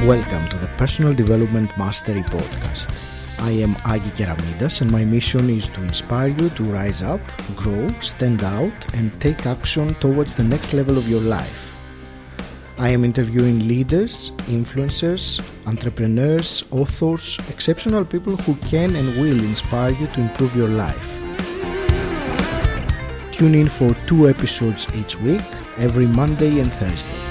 Welcome to the Personal Development Mastery Podcast. I am Agi Keramidas and my mission is to inspire you to rise up, grow, stand out and take action towards the next level of your life. I am interviewing leaders, influencers, entrepreneurs, authors, exceptional people who can and will inspire you to improve your life. Tune in for 2 episodes each week, every Monday and Thursday.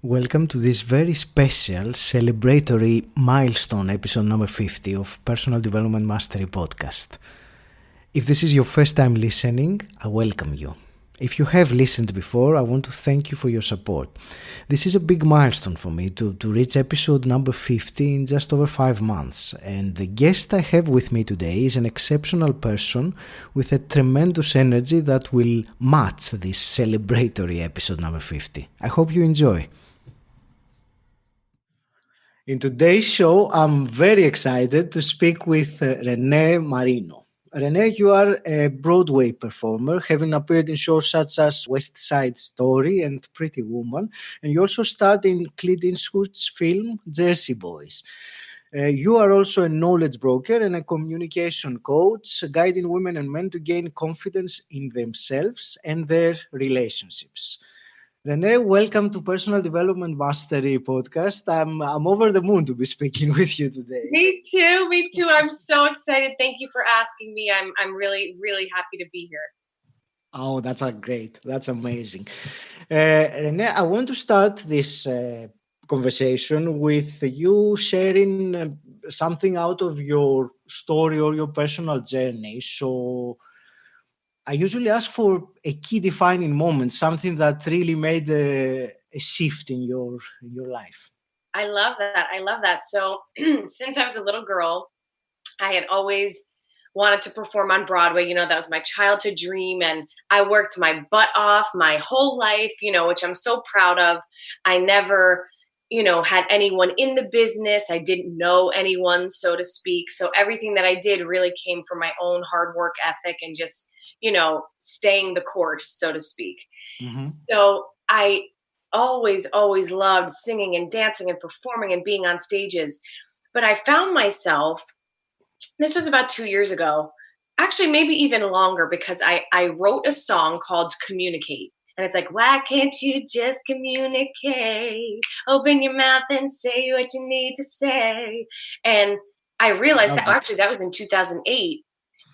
Welcome to this very special celebratory milestone episode number 50 of Personal Development Mastery Podcast. If this is your first time listening, I welcome you. If you have listened before, I want to thank you for your support. This is a big milestone for me to reach episode number 50 in just over 5 months. And the guest I have with me today is an exceptional person with a tremendous energy that will match this celebratory episode number 50. I hope you enjoy. In today's show, I'm very excited to speak with Renée Marino. Renée, you are a Broadway performer, having appeared in shows such as West Side Story and Pretty Woman, and you also starred in Clint Eastwood's film Jersey Boys. You are also a knowledge broker and a communication coach, guiding women and men to gain confidence in themselves and their relationships. Renée, welcome to Personal Development Mastery Podcast. I'm over the moon to be speaking with you today. Me too. I'm so excited. Thank you for asking me. I'm really, really happy to be here. Oh, that's great. That's amazing. Renée, I want to start this conversation with you sharing something out of your story or your personal journey. So I usually ask for a key defining moment, something that really made a shift in your life. I love that. So since I was a little girl, I had always wanted to perform on Broadway. You know, that was my childhood dream. And I worked my butt off my whole life, which I'm so proud of. I never, had anyone in the business. I didn't know anyone, so to speak. So everything that I did really came from my own hard work ethic and just staying the course, so to speak. Mm-hmm. So I always loved singing and dancing and performing and being on stages. But I found myself, this was about 2 years ago, actually maybe even longer, because I wrote a song called Communicate. And it's like, why can't you just communicate? Open your mouth and say what you need to say. And I realized that was in 2008.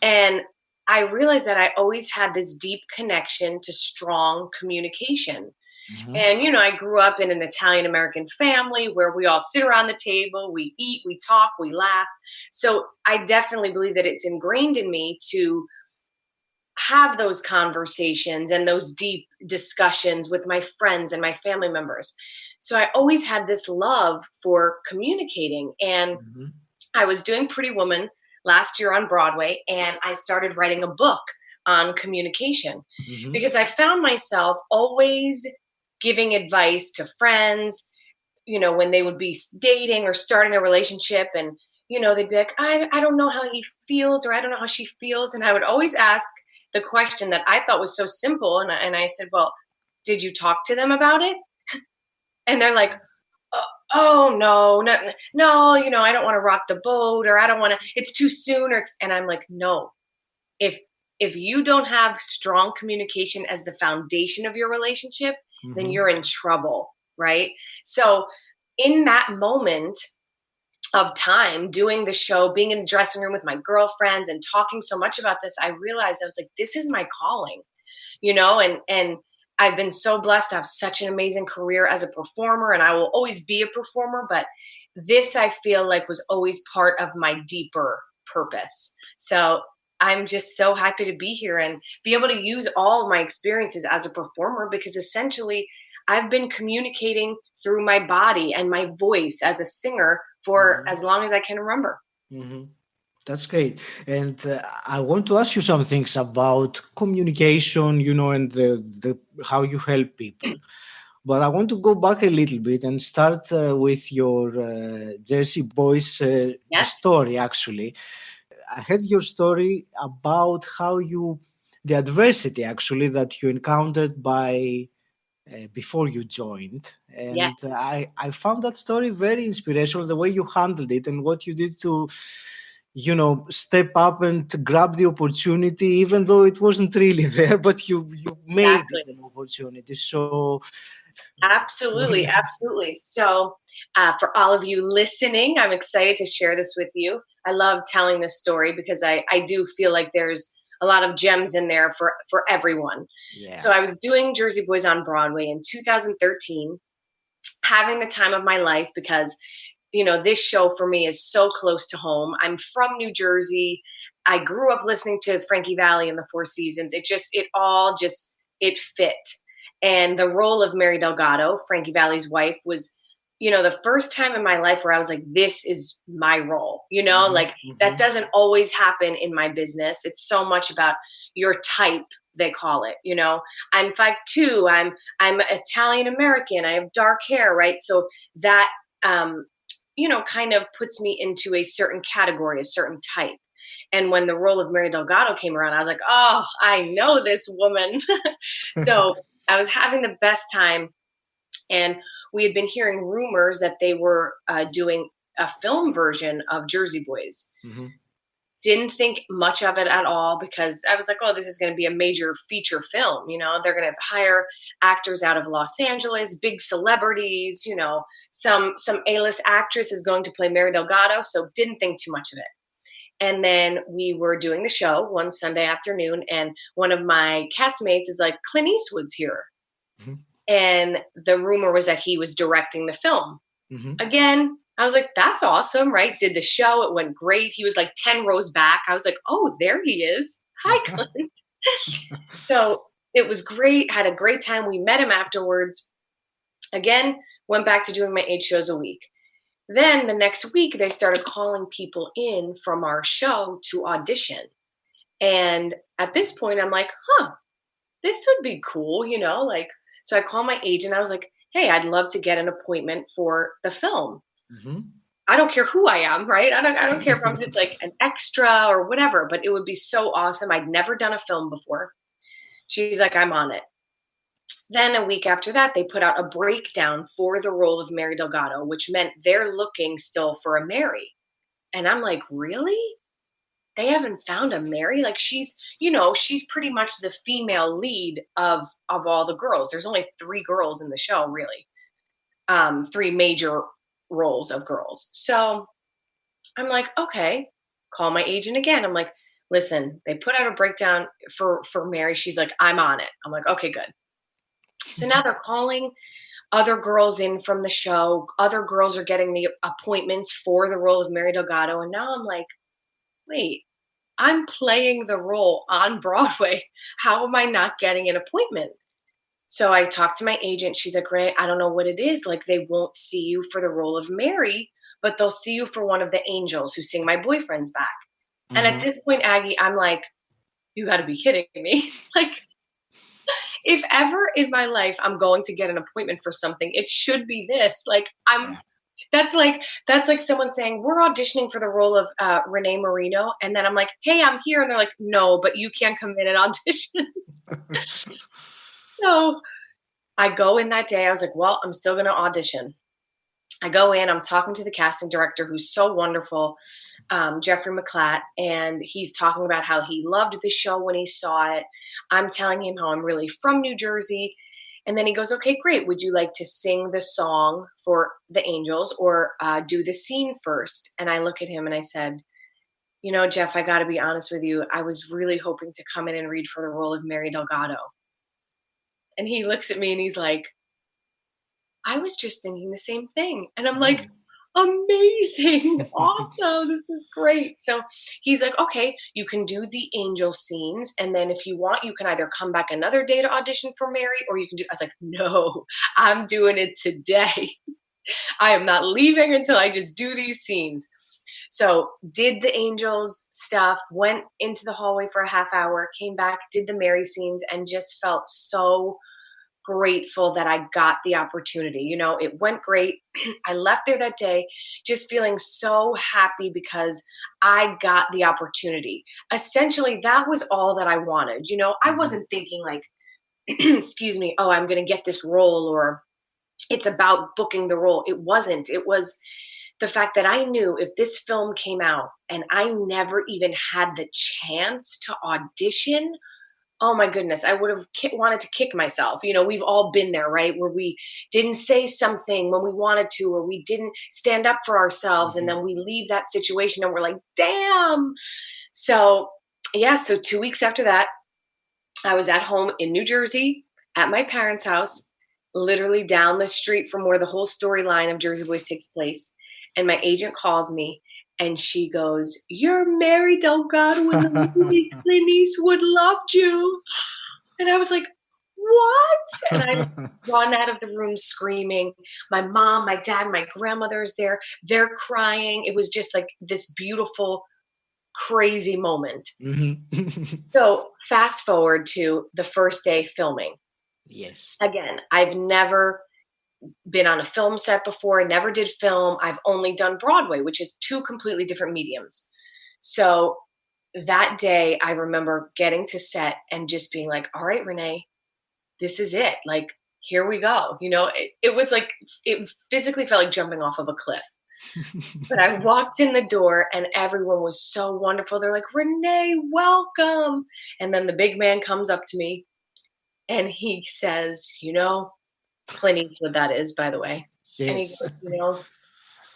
And I realized that I always had this deep connection to strong communication. Mm-hmm. And, I grew up in an Italian-American family where we all sit around the table, we eat, we talk, we laugh. So I definitely believe that it's ingrained in me to have those conversations and those deep discussions with my friends and my family members. So I always had this love for communicating. And mm-hmm. I was doing Pretty Woman last year on Broadway, and I started writing a book on communication mm-hmm. because I found myself always giving advice to friends, when they would be dating or starting a relationship, and, they'd be like, I don't know how he feels, or I don't know how she feels. And I would always ask the question that I thought was so simple. And I said, well, did you talk to them about it? And they're like, oh, no, I don't want to rock the boat, or I don't want to, it's too soon. And I'm like, no, if you don't have strong communication as the foundation of your relationship, mm-hmm. then you're in trouble, right? So in that moment of time, doing the show, being in the dressing room with my girlfriends and talking so much about this, I realized I was like, this is my calling, and I've been so blessed to have such an amazing career as a performer, and I will always be a performer, but this I feel like was always part of my deeper purpose. So I'm just so happy to be here and be able to use all my experiences as a performer, because essentially I've been communicating through my body and my voice as a singer for mm-hmm. as long as I can remember. Mm-hmm. That's great. And I want to ask you some things about communication, and the how you help people. But I want to go back a little bit and start with your Jersey Boys yes. story, actually. I heard your story about how the adversity, actually, that you encountered by before you joined. Yes, And I found that story very inspirational, the way you handled it and what you did to, step up and grab the opportunity, even though it wasn't really there, but you made exactly. it an opportunity. So, Absolutely, absolutely. So, for all of you listening, I'm excited to share this with you. I love telling this story because I do feel like there's a lot of gems in there for everyone. So, yeah. I was doing Jersey Boys on Broadway in 2013, having the time of my life because this show for me is so close to home. I'm from New Jersey. I grew up listening to Frankie Valli and the Four Seasons. It fit. And the role of Mary Delgado, Frankie Valli's wife, was, the first time in my life where I was like, this is my role, Hmm. like that Hmm. doesn't always happen in my business. It's so much about your type, they call it, I'm 5'2", I'm Italian American, I have dark hair, right? So that, kind of puts me into a certain category, a certain type. And when the role of Mary Delgado came around, I was like, oh, I know this woman. So I was having the best time. And we had been hearing rumors that they were doing a film version of Jersey Boys. Hmm. Didn't think much of it at all because I was like, oh, this is going to be a major feature film. They're going to hire actors out of Los Angeles, big celebrities, some A-list actress is going to play Mary Delgado. So didn't think too much of it. And then we were doing the show one Sunday afternoon, and one of my castmates is like, Clint Eastwood's here. Hmm. And the rumor was that he was directing the film. Hmm. Again, I was like, that's awesome, right? Did the show. It went great. He was like 10 rows back. I was like, oh, there he is. Hi, Clint. So it was great. Had a great time. We met him afterwards. Again, went back to doing my 8 shows a week. Then the next week, they started calling people in from our show to audition. And at this point, I'm like, this would be cool, like, so I called my agent. I was like, hey, I'd love to get an appointment for the film. Hmm. I don't care who I am, right? I don't care if I'm just like an extra or whatever, but it would be so awesome. I'd never done a film before. She's like, I'm on it. Then a week after that, they put out a breakdown for the role of Mary Delgado, which meant they're looking still for a Mary. And I'm like, really? They haven't found a Mary? Like she's pretty much the female lead of all the girls. There's only 3 girls in the show, really. 3 major roles of girls. So I'm like, okay, call my agent again. I'm like, listen, they put out a breakdown for Mary. She's like, I'm on it. I'm like, okay, good. So now they're calling other girls in from the show. Other girls are getting the appointments for the role of Mary Delgado. And now I'm like, wait, I'm playing the role on Broadway. How am I not getting an appointment? So I talked to my agent. She's like, Renee, I don't know what it is. Like, they won't see you for the role of Mary, but they'll see you for one of the angels who sing My Boyfriend's Back. And at Hmm. this point, Aggie, I'm like, you got to be kidding me. Like, if ever in my life I'm going to get an appointment for something, it should be this. Like, Yeah. that's like someone saying we're auditioning for the role of Renée Marino, and then I'm like, hey, I'm here, and they're like, no, but you can't come in and audition. So I go in that day. I was like, well, I'm still going to audition. I go in, I'm talking to the casting director who's so wonderful, Jeffrey McClatt, and he's talking about how he loved the show when he saw it. I'm telling him how I'm really from New Jersey. And then he goes, okay, great. Would you like to sing the song for the Angels or do the scene first? And I look at him and I said, Jeff, I got to be honest with you. I was really hoping to come in and read for the role of Mary Delgado. And he looks at me and he's like, I was just thinking the same thing. And I'm like, Mm. amazing. Awesome. This is great. So he's like, okay, you can do the angel scenes. And then if you want, you can either come back another day to audition for Mary or you can do, I was like, no, I'm doing it today. I am not leaving until I just do these scenes. So did the angels stuff, went into the hallway for a half hour, came back, did the Mary scenes, and just felt so grateful that I got the opportunity. It went great. I left there that day just feeling so happy because I got the opportunity. Essentially, that was all that I wanted. I Mhm. wasn't thinking like, excuse me, oh, I'm going to get this role, or it's about booking the role. It wasn't. It was the fact that I knew if this film came out and I never even had the chance to audition, oh my goodness, I would have wanted to kick myself. We've all been there, right? Where we didn't say something when we wanted to, or we didn't stand up for ourselves. And then we leave that situation and we're like, damn. So, yeah. So 2 weeks after that, I was at home in New Jersey at my parents' house, literally down the street from where the whole storyline of Jersey Boys takes place. And my agent calls me and she goes, "You're married, oh God, when the movie Clint Eastwood loved you." And I was like, what? And I run out of the room screaming. My mom, my dad, my grandmother is there. They're crying. It was just like this beautiful, crazy moment. So fast forward to the first day filming. Yes. Again, I've never been on a film set before. I never did film. I've only done Broadway, which is two completely different mediums. So that day, I remember getting to set and just being like, all right, Renee, this is it. Like, here we go. It was like, it physically felt like jumping off of a cliff. But I walked in the door and everyone was so wonderful. They're like, "Renee, welcome." And then the big man comes up to me and he says, Clint Eastwood, that is, by the way. And he Yes. goes,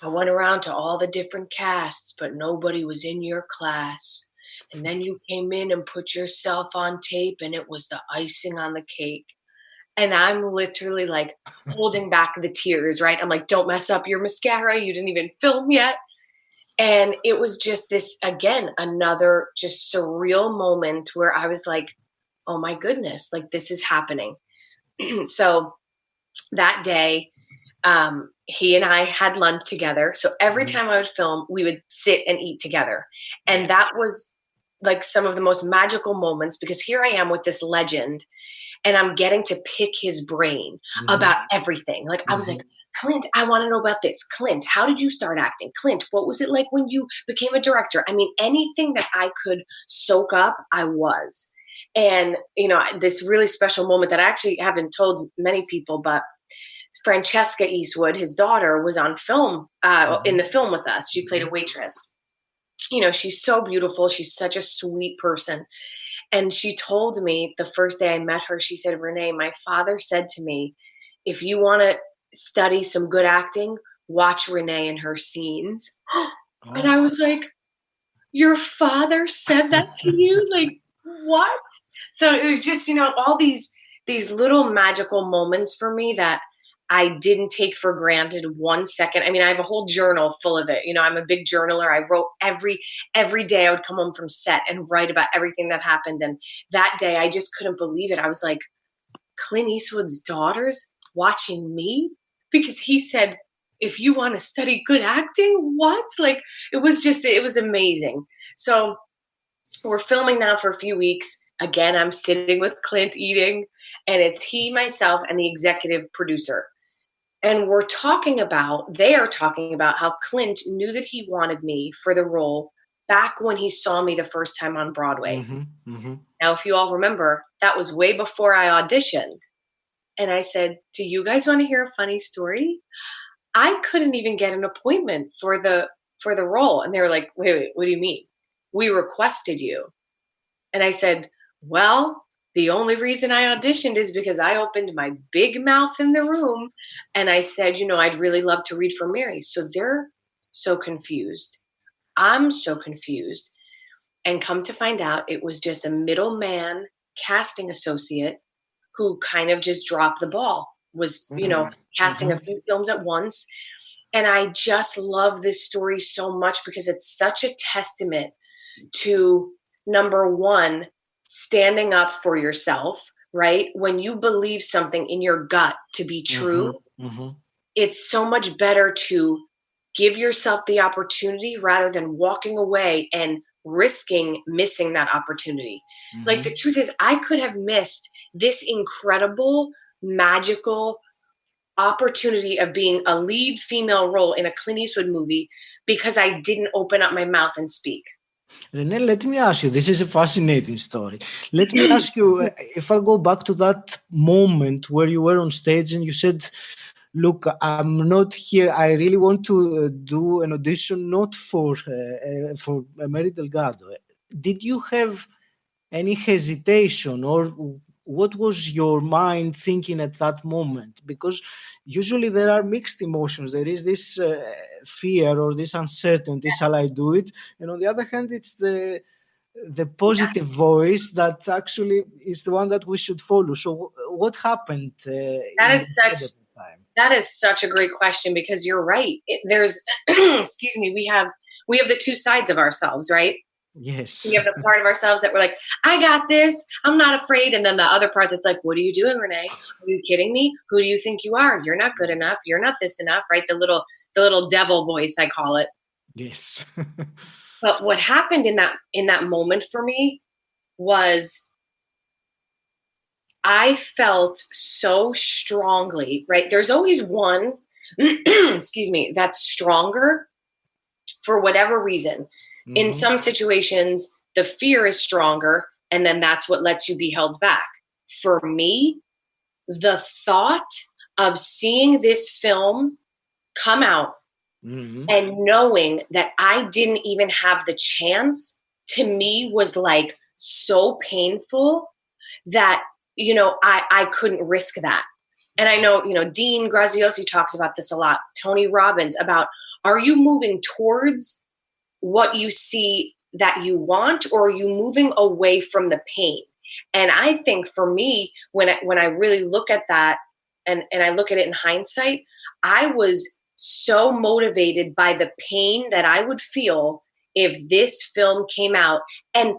"I went around to all the different casts, but nobody was in your class. And then you came in and put yourself on tape and it was the icing on the cake." And I'm literally like holding back the tears, right? I'm like, "Don't mess up your mascara. You didn't even film yet." And it was just this, again, another just surreal moment where I was like, oh my goodness, like this is happening. So that day, he and I had lunch together. So every time I would film, we would sit and eat together. And that was like some of the most magical moments because here I am with this legend and I'm getting to pick his brain about everything. Like I was like, "Clint, I want to know about this. Clint, how did you start acting? Clint, what was it like when you became a director?" I mean, anything that I could soak up, I was. And, this really special moment that I actually haven't told many people, but Francesca Eastwood, his daughter, was on film, in the film with us. She played a waitress. She's so beautiful. She's such a sweet person. And she told me the first day I met her, she said, "Renee, my father said to me, if you want to study some good acting, watch Renee and her scenes." And I was like, "Your father said that to you? Like, what?" So it was just, all these little magical moments for me that I didn't take for granted 1 second. I mean, I have a whole journal full of it. I'm a big journaler. I wrote every day I would come home from set and write about everything that happened. And that day I just couldn't believe it. I was like, Clint Eastwood's daughter's watching me because he said, "If you want to study good acting," what? Like, it was amazing. So we're filming now for a few weeks. Again, I'm sitting with Clint eating, and it's he, myself, and the executive producer. And they are talking about how Clint knew that he wanted me for the role back when he saw me the first time on Broadway. Now, if you all remember, that was way before I auditioned. And I said, "Do you guys want to hear a funny story? I couldn't even get an appointment for the role." And they were like, wait, what do you mean? "We requested you." And I said, "Well, the only reason I auditioned is because I opened my big mouth in the room and I said, I'd really love to read for Mary." So they're so confused. I'm so confused. And come to find out, it was just a middleman casting associate who kind of just dropped the ball, was, casting a few films at once. And I just love this story so much because it's such a testament to, number one, standing up for yourself, right? When you believe something in your gut to be true, it's so much better to give yourself the opportunity rather than walking away and risking missing that opportunity. Like, the truth is, I could have missed this incredible, magical opportunity of being a lead female role in a Clint Eastwood movie because I didn't open up my mouth and speak. Renée, let me ask you, this is a fascinating story. Let me ask you, if I go back to that moment where you were on stage and you said, look, I'm not here. I really want to do an audition, not for Mary Delgado. Did you have any hesitation, or what was your mind thinking at that moment? Because usually there are mixed emotions. There is this fear or this uncertainty, shall I do it? And on the other hand, it's the positive voice that actually is the one that we should follow. So what happened That in is your such head at the time? that is such a great question, because you're right. There's excuse me, we have the two sides of ourselves, right? We Yes. have the part of ourselves that we're like, I got this, I'm not afraid. And then the other part that's like, what are you doing, Renée? Are you kidding me? Who do you think you are? You're not good enough. You're not this enough, right? The little devil voice, I call it. Yes. But what happened in that moment for me was I felt so strongly, right? There's always one, excuse me, that's stronger for whatever reason. In Hmm. some situations, the fear is stronger, and then that's what lets you be held back. For me, the thought of seeing this film come out Hmm. and knowing that I didn't even have the chance, to me was like so painful that, I couldn't risk that. And I know, Dean Graziosi talks about this a lot, Tony Robbins, about, are you moving towards what you see that you want, or are you moving away from the pain? And I think for me, when I really look at that, and I look at it in hindsight, I was so motivated by the pain that I would feel if this film came out. And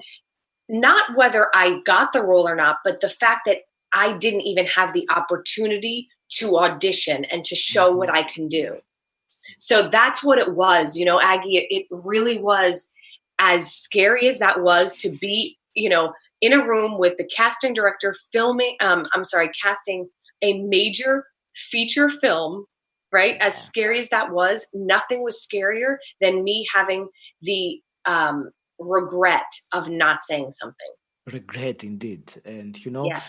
not whether I got the role or not, but the fact that I didn't even have the opportunity to audition and to show what I can do. So that's what it was, Aggie. It really was, as scary as that was, to be, in a room with the casting director filming, casting a major feature film, right? As scary as that was, nothing was scarier than me having the regret of not saying something. Regret indeed. And Yeah.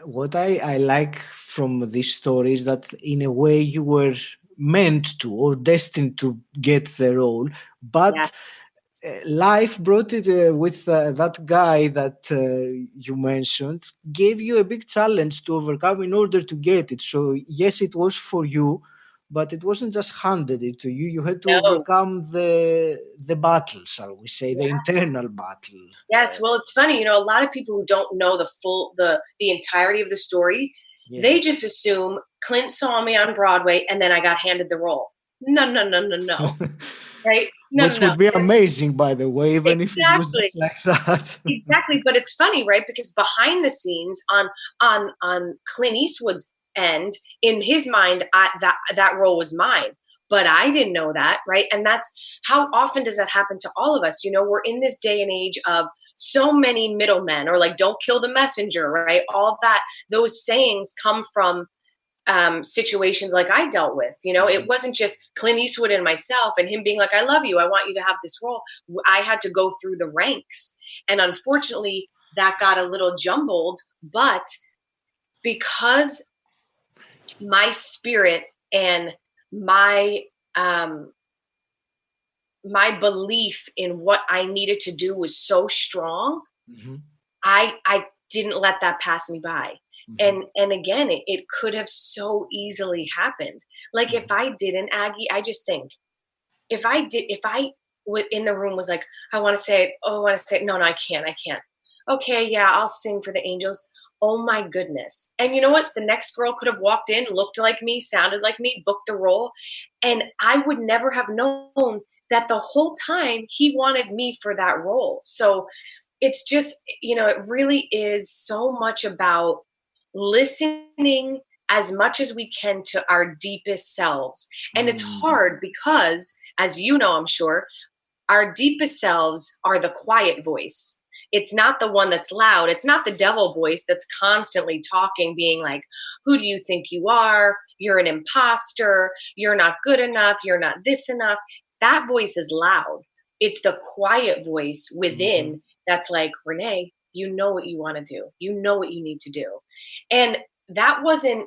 what I like from this story is that in a way you were meant to or destined to get the role, Yeah. but life brought it with that guy that you mentioned, gave you a big challenge to overcome in order to get it. So yes, it was for you, but it wasn't just handed it to you. You had to No. overcome the battle, shall we say, the Yeah. internal battle. Yes, well, it's funny, a lot of people who don't know the entirety of the story, Yeah. they just assume Clint saw me on Broadway and then I got handed the role. No, no, no, no, no. Right? No, no, Which no. would be amazing, by the way, even if it was Exactly. just like that. Exactly. But it's funny, right? Because behind the scenes, on Clint Eastwood's end, in his mind, that role was mine. But I didn't know that, right? And that's, how often does that happen to all of us? We're in this day and age of so many middlemen, or like, don't kill the messenger, right? All of that, those sayings come from situations like I dealt with. It wasn't just Clint Eastwood and myself and him being like, I love you, I want you to have this role. I had to go through the ranks. And unfortunately, that got a little jumbled. But because my spirit and my my belief in what I needed to do was so strong, Mhm, I didn't let that pass me by. mhm, And again, it could have so easily happened. Like, if mhm. I didn't, Aggie, I just think, if I in the room was like, I want to say it, oh, I want to say it. No, no, I can't. Okay, yeah, I'll sing for the angels. Oh my goodness. And you know what? The next girl could have walked in, looked like me, sounded like me, booked the role. And I would never have known that the whole time he wanted me for that role. So it's just, it really is so much about listening as much as we can to our deepest selves. And it's Mm, hard because, as you know, I'm sure, our deepest selves are the quiet voice. It's not the one that's loud. It's not the devil voice that's constantly talking, being like, who do you think you are? You're an imposter. You're not good enough. You're not this enough. That voice is loud. It's the quiet voice Mhm. within that's like, Renee, you know what you want to do. You know what you need to do. And that wasn't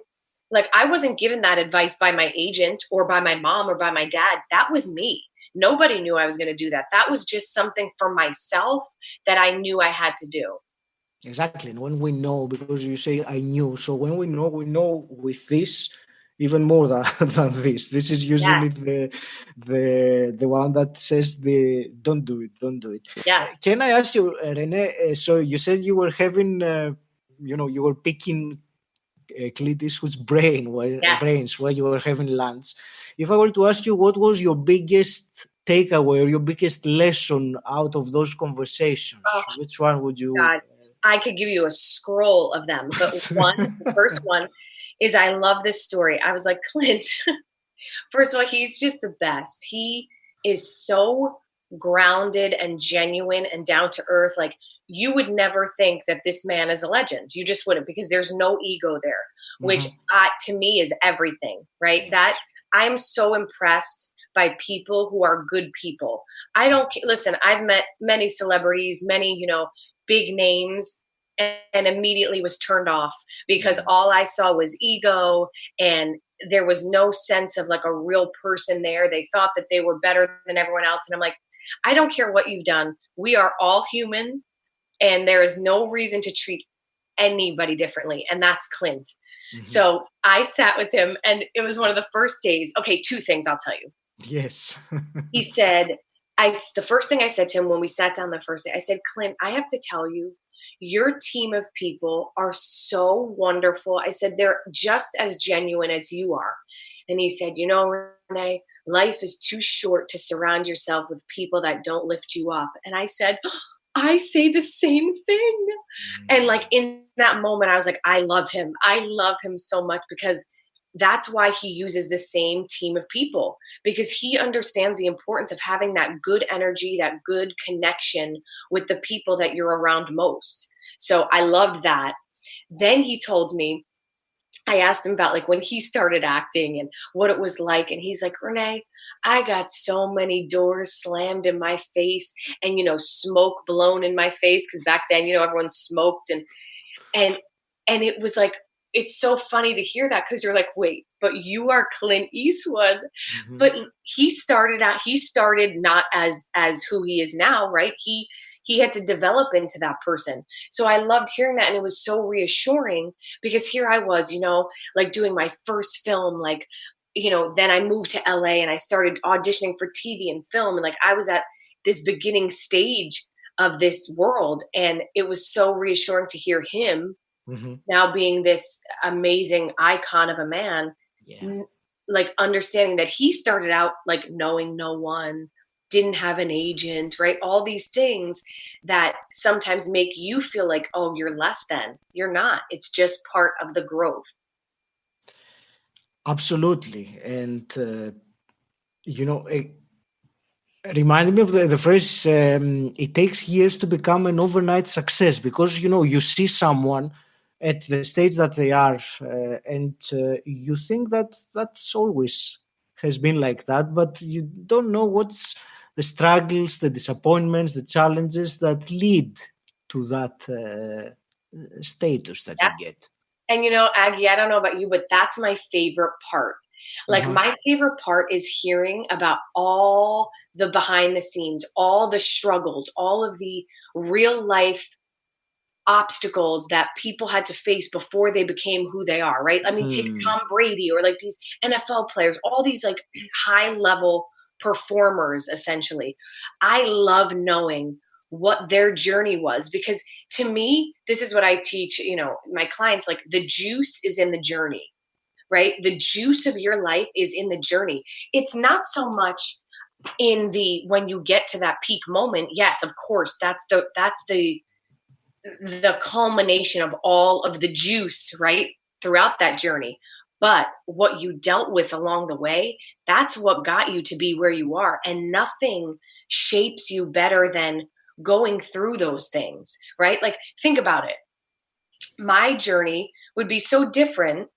like, I wasn't given that advice by my agent or by my mom or by my dad. That was me. Nobody knew I was going to do that. That was just something for myself that I knew I had to do. Exactly. And when we know, because you say I knew, so when we know with this even more than, than this. This is Yes. usually the one that says the don't do it, don't do it. Yes. Can I ask you, Renee? So you said you were having, you were picking Clint Eastwood's Yes. brains while you were having lunch. If I were to ask you, what was your biggest takeaway or your biggest lesson out of those Oh, conversations? Which one would you? God. I could give you a scroll of them. But the first one is, I love this story. I was like, Clint, first of all, he's just the best. He is so grounded and genuine and down to earth. Like, you would never think that this man is a legend. You just wouldn't, because there's no ego there, which Mhm. to me is everything, right? That Yes. I'm so impressed by people who are good people. I don't listen. I've met many celebrities, many big names, and immediately was turned off because Mm. all I saw was ego, and there was no sense of like a real person there. They thought that they were better than everyone else. And I'm like, I don't care what you've done. We are all human, and there is no reason to treat anybody differently. And that's Clint. Mhm. So I sat with him, and it was one of the first days. Okay, two things I'll tell you. Yes. He said, the first thing I said to him when we sat down the first day, I said, Clint, I have to tell you, your team of people are so wonderful. I said, they're just as genuine as you are. And he said, Renee, life is too short to surround yourself with people that don't lift you up. And I said, I say the same thing. And like Mm. in that moment, I was like, I love him. I love him so much, because that's why he uses the same team of people, because he understands the importance of having that good energy, that good connection with the people that you're around most. So I loved that. Then he told me, I asked him about like when he started acting and what it was like. And he's like, Renee, I got so many doors slammed in my face and, smoke blown in my face. Cause back then, everyone smoked, and it was like, it's so funny to hear that, because you're like, wait, but you are Clint Eastwood. Mhm. But he started not as who he is now, right? He had to develop into that person. So I loved hearing that, and it was so reassuring, because here I was, like doing my first film, like, then I moved to LA and I started auditioning for TV and film, and like I was at this beginning stage of this world, and it was so reassuring to hear him Mhm. now being this amazing icon of a man, Yeah. n- like understanding that he started out like knowing no one, didn't have an agent, right? All these things that sometimes make you feel like, oh, you're less than. You're not. It's just part of the growth. Absolutely. And it reminded me of the phrase, it takes years to become an overnight success, because you see someone at the stage that they are, and you think that that's always has been like that, but you don't know what's the struggles, the disappointments, the challenges that lead to that status that Yeah. you get. And Aggie, I don't know about you, but that's my favorite part. Like, Uh-huh. my favorite part is hearing about all the behind the scenes, all the struggles, all of the real life obstacles that people had to face before they became who they are, right? I mean, take Mm. Tom Brady or like these NFL players, all these like high level performers, essentially. I love knowing what their journey was, because to me, this is what I teach, my clients, like, the juice is in the journey, right? The juice of your life is in the journey. It's not so much in the when you get to that peak moment. Yes, of course, that's the culmination of all of the juice, right? Throughout that journey. But what you dealt with along the way, that's what got you to be where you are. And nothing shapes you better than going through those things, right? Like, think about it. My journey would be so different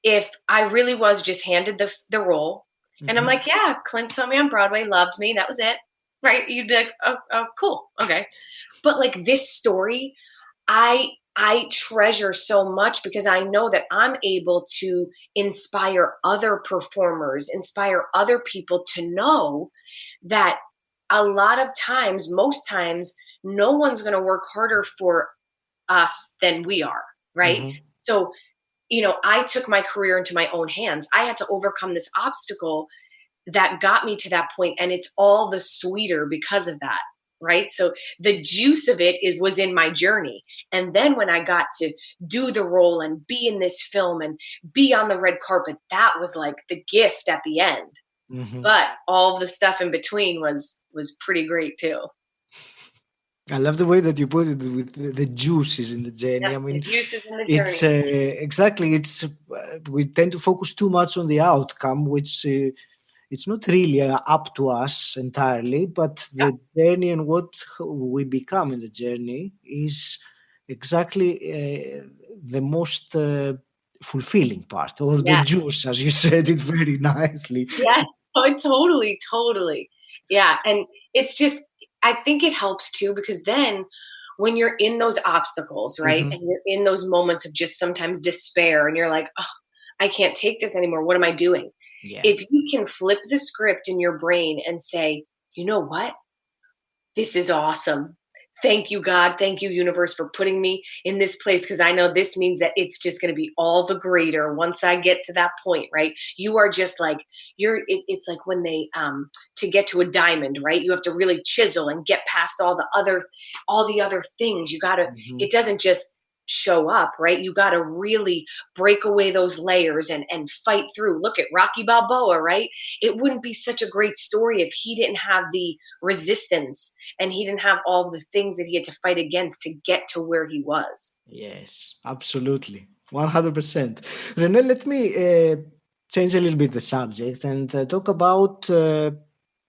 if I really was just handed the role. And I'm Mhm. like, yeah, Clint saw me on Broadway, loved me. That was it. right? You'd be like, oh, cool. Okay. But like this story, I treasure so much because I know that I'm able to inspire other performers, inspire other people to know that a lot of times, most times, no one's going to work harder for us than we are, right? Mhm. So, I took my career into my own hands. I had to overcome this obstacle that got me to that point, and it's all the sweeter because of that, right? So the juice of it was in my journey. And then when I got to do the role and be in this film and be on the red carpet, that was like the gift at the end. Mhm. But all the stuff in between was pretty great too. I love the way that you put it with the juices in the journey. Yep, I the mean, juice is in the it's journey. exactly. It's we tend to focus too much on the outcome, which it's not really up to us entirely. But Yep. the journey and what we become in the journey is exactly the most fulfilling part, or the Yeah. juice, as you said it very nicely. Yeah. Oh, totally, totally. Yeah. And it's just, I think it helps too, because then when you're in those obstacles, right? Hmm. And you're in those moments of just sometimes despair and you're like, oh, I can't take this anymore. What am I doing? Yeah. If you can flip the script in your brain and say, you know what? This is awesome. Thank you, God. Thank you, universe, for putting me in this place, because I know this means that it's just going to be all the greater once I get to that point, right? You are just like, it's like when they, to get to a diamond, right? You have to really chisel and get past all the other things. Hmm. It doesn't just show up, right? You got to really break away those layers and fight through. Look at Rocky Balboa, right? It wouldn't be such a great story if he didn't have the resistance and he didn't have all the things that he had to fight against to get to where he was. Yes, absolutely. 100%. Renee, let me change a little bit the subject and talk about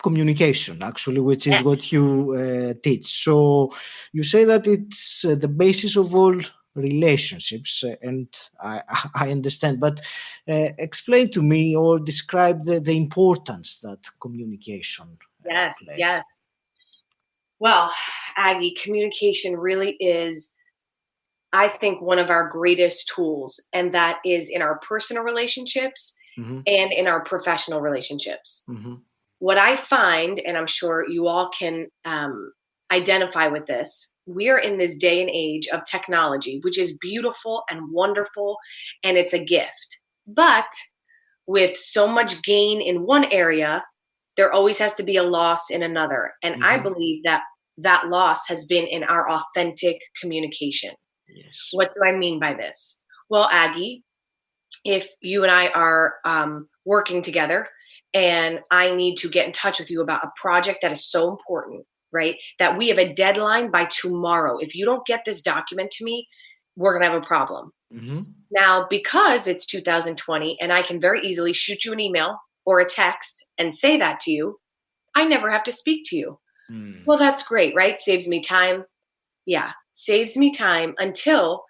communication, actually, which is Yeah. what you teach. So you say that it's the basis of all relationships, and I, I understand, but explain to me or describe the importance that communication Yes, plays. yes. Well, Aggie, communication really is, I think, one of our greatest tools, and that is in our personal relationships Hmm. and in our professional relationships. Hmm. What I find, and I'm sure you all can identify with this, we are in this day and age of technology, which is beautiful and wonderful, and it's a gift. But with so much gain in one area, there always has to be a loss in another. And I Hmm. believe that that loss has been in our authentic communication. Yes. What do I mean by this? Well, Aggie, if you and I are working together and I need to get in touch with you about a project that is so important, right? That we have a deadline by tomorrow. If you don't get this document to me, we're going to have a problem. Hmm. Now, because it's 2020 and I can very easily shoot you an email or a text and say that to you, I never have to speak to you. Mm. Well, that's great, right? Saves me time. Yeah, saves me time until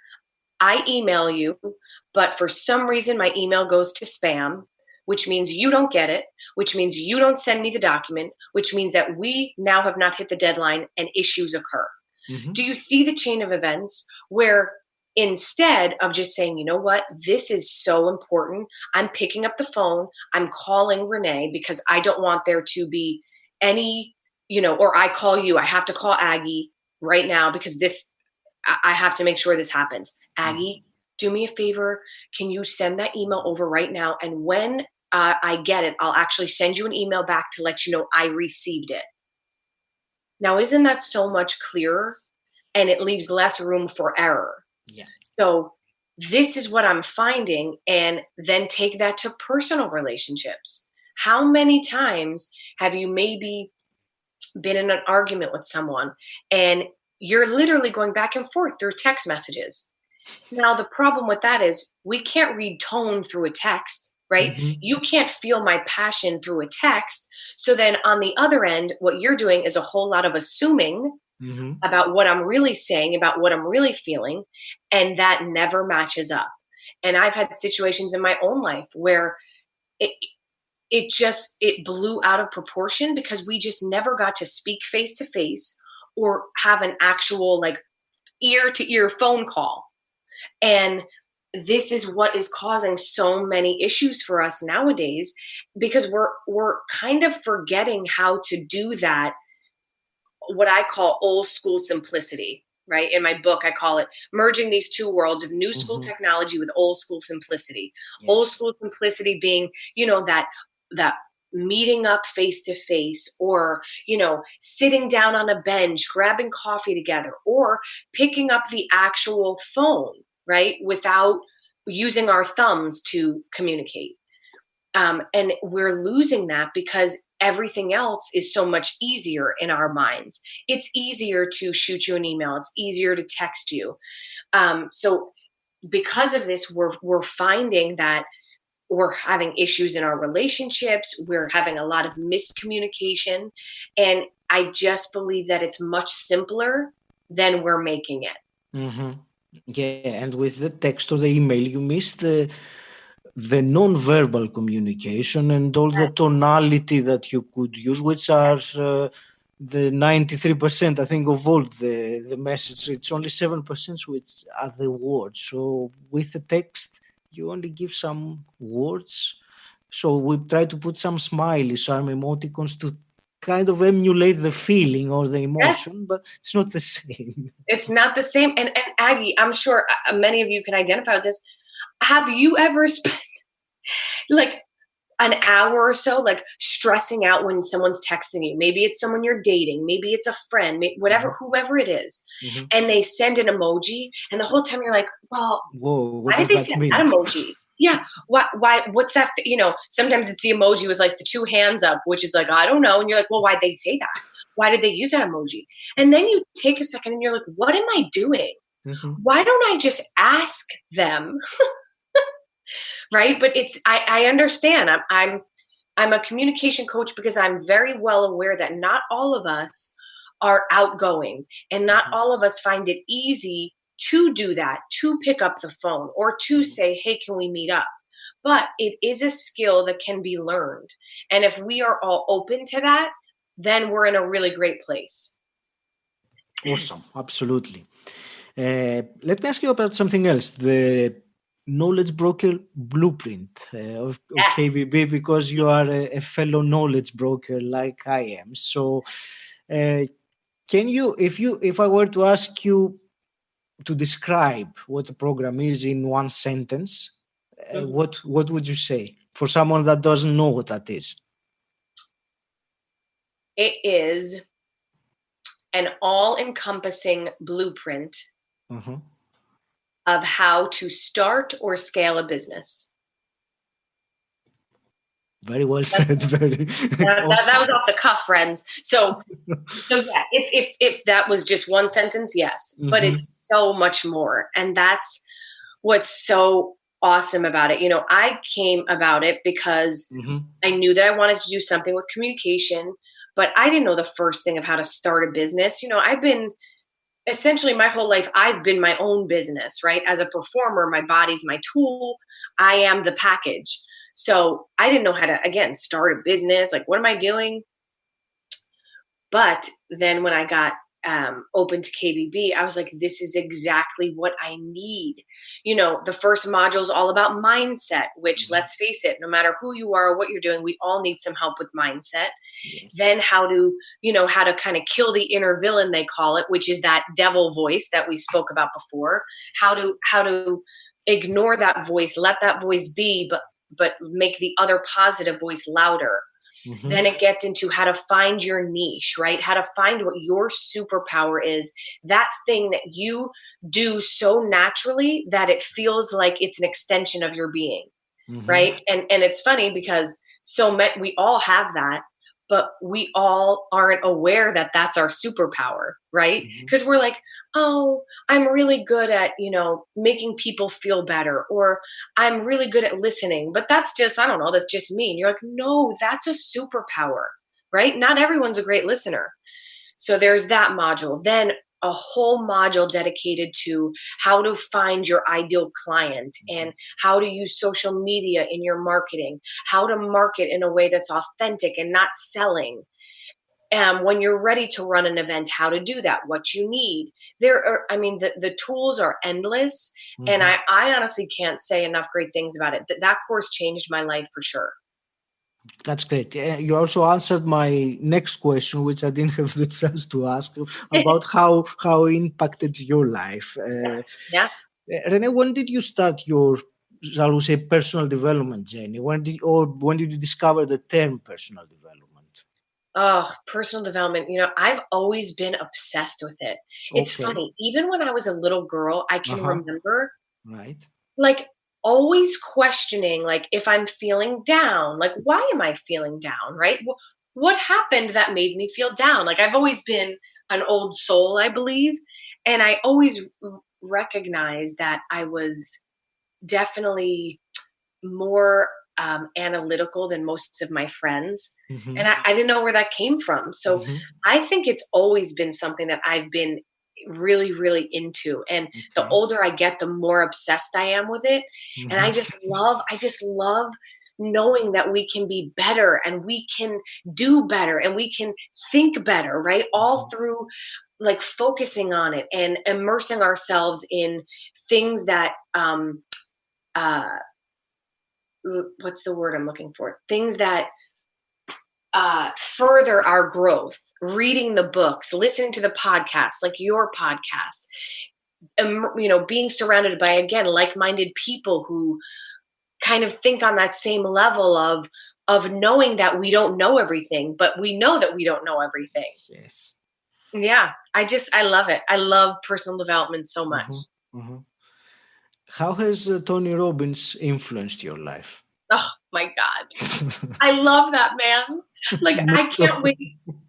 I email you, but for some reason my email goes to spam, which means you don't get it, which means you don't send me the document, which means that we now have not hit the deadline and issues occur. Do Hmm. you see the chain of events where instead of just saying, you know what, this is so important, I'm picking up the phone, I'm calling Renee because I don't want there to be any, or I call you, I have to call Aggie right now because I have to make sure this happens. Aggie, do me a favor. Can you send that email over right now? And when I get it, I'll actually send you an email back to let you know I received it. Now, isn't that so much clearer? And it leaves less room for error. Yeah. So, this is what I'm finding. And then take that to personal relationships. How many times have you maybe been in an argument with someone and you're literally going back and forth through text messages? Now, the problem with that is we can't read tone through a text, right? Hmm. You can't feel my passion through a text. So then on the other end, what you're doing is a whole lot of assuming Hmm. about what I'm really saying, about what I'm really feeling, and that never matches up. And I've had situations in my own life where it, it blew out of proportion because we just never got to speak face to face or have an actual like ear to ear phone call. And this is what is causing so many issues for us nowadays, because we're kind of forgetting how to do that, what I call old school simplicity, right? In my book, I call it merging these two worlds of new school technology with old school simplicity. Yes. Old school simplicity being, that meeting up face to face, or, sitting down on a bench, grabbing coffee together, or picking up the actual phone, right? Without using our thumbs to communicate. And we're losing that because everything else is so much easier in our minds. It's easier to shoot you an email. It's easier to text you. So because of this, we're finding that we're having issues in our relationships. We're having a lot of miscommunication. And I just believe that it's much simpler than we're making it. Mm-hmm. Yeah, and with the text or the email, you miss the non-verbal communication and all the tonality that you could use, which are the 93%, I think, of all the message. It's only 7% which are the words. So with the text, you only give some words. So we try to put some smileys, some emoticons to kind of emulate the feeling or the emotion, but it's not the same. It's not the same. And Aggie, I'm sure many of you can identify with this. Have you ever spent like an hour or so like stressing out when someone's texting you? Maybe it's someone you're dating, maybe it's a friend, whatever, whoever it is, and they send an emoji, and the whole time you're like, well, whoa, why did they send that emoji? Yeah, why what's that? Sometimes it's the emoji with like the two hands up, which is like, I don't know. And you're like, well, why'd they say that? Why did they use that emoji? And then you take a second and you're like, what am I doing? Why don't I just ask them? Right? But I understand. I'm a communication coach because I'm very well aware that not all of us are outgoing, and not all of us find it easy to do that, to pick up the phone or to say, hey, can we meet up? But it is a skill that can be learned. And if we are all open to that, then we're in a really great place. Awesome. Absolutely. Let me ask you about something else. The knowledge broker blueprint of KBB, because you are a fellow knowledge broker like I am. So can you, if I were to ask you to describe what the program is in one sentence, what would you say for someone that doesn't know what that is? It is an all-encompassing blueprint of how to start or scale a business. Very well said. Very that was off the cuff, friends. So yeah, if that was just one sentence, yes, but it's so much more. And that's what's so awesome about it. I came about it because I knew that I wanted to do something with communication, but I didn't know the first thing of how to start a business. I've been essentially my whole life, I've been my own business, right? As a performer, my body's my tool. I am the package. So I didn't know how to, again, start a business. Like, what am I doing? But then when I got open to KBB, I was like, this is exactly what I need. The first module is all about mindset, which let's face it, no matter who you are or what you're doing, we all need some help with mindset. Yes. Then how to kind of kill the inner villain, they call it, which is that devil voice that we spoke about before. How to ignore that voice, let that voice be, but make the other positive voice louder. Then it gets into how to find your niche, right? How to find what your superpower is, that thing that you do so naturally that it feels like it's an extension of your being, right? And it's funny because we all have that, but we all aren't aware that that's our superpower, right? Because we're like, oh, I'm really good at, making people feel better, or I'm really good at listening, but that's just, I don't know, that's just me. And you're like, no, that's a superpower, right? Not everyone's a great listener. So there's that module. Then a whole module dedicated to how to find your ideal client and how to use social media in your marketing, how to market in a way that's authentic and not selling. When you're ready to run an event, how to do that, what you need. The tools are endless. And Mhm. I honestly can't say enough great things about it. That course changed my life for sure. That's great. You also answered my next question, which I didn't have the chance to ask you, about how it impacted your life. Yeah. Renee, when did you start your, shall we say, personal development journey? When did you discover the term personal development? Oh, personal development. I've always been obsessed with it. It's Okay. funny. Even when I was a little girl, I can Uh-huh. remember Right. like always questioning, like, if I'm feeling down, like, why am I feeling down? Right. What happened that made me feel down? Like, I've always been an old soul, I believe. And I always recognized that I was definitely more analytical than most of my friends. Mm-hmm. And I didn't know where that came from. So Mm-hmm. I think it's always been something that I've been really, really into. And the Okay. older I get, the more obsessed I am with it. And Mm-hmm. I just love knowing that we can be better and we can do better and we can think better, right? All through like focusing on it and immersing ourselves in things that uh what's the word I'm looking for? Things that further our growth, reading the books, listening to the podcasts, like your podcast, being surrounded by, again, like-minded people who kind of think on that same level of knowing that we don't know everything, but we know that we don't know everything. Yes. Yeah, I love it. I love personal development so much. Mm-hmm. Mm-hmm. How has Tony Robbins influenced your life? Oh my God. I love that man. Like, Me I too. can't wait.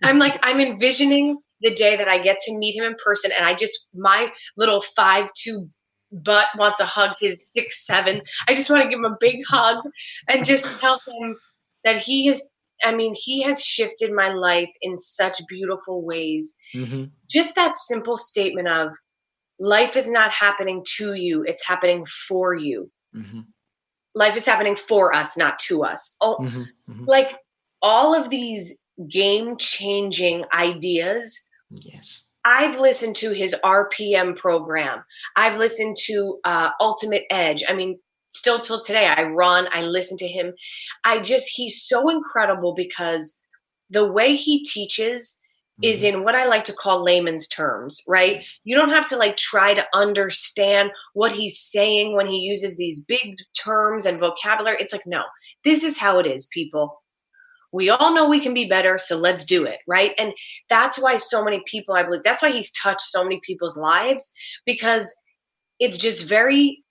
I'm envisioning the day that I get to meet him in person, and my little 5'2" butt wants a hug. He's 6'7". I just want to give him a big hug and just tell him that he has shifted my life in such beautiful ways. Mm-hmm. Just that simple statement of life is not happening to you, it's happening for you. Mm-hmm. Life is happening for us, not to us. Oh, Mm-hmm. Mm-hmm. like all of these game changing ideas. Yes. I've listened to his RPM program. I've listened to Ultimate Edge. Still till today, I run, I listen to him. He's so incredible because the way he teaches is Mm-hmm. in what I like to call layman's terms, right? You don't have to like try to understand what he's saying when he uses these big terms and vocabulary. It's like, no, this is how it is, people. We all know we can be better, so let's do it, right? And that's why so many people, I believe, that's why he's touched so many people's lives, because it's just very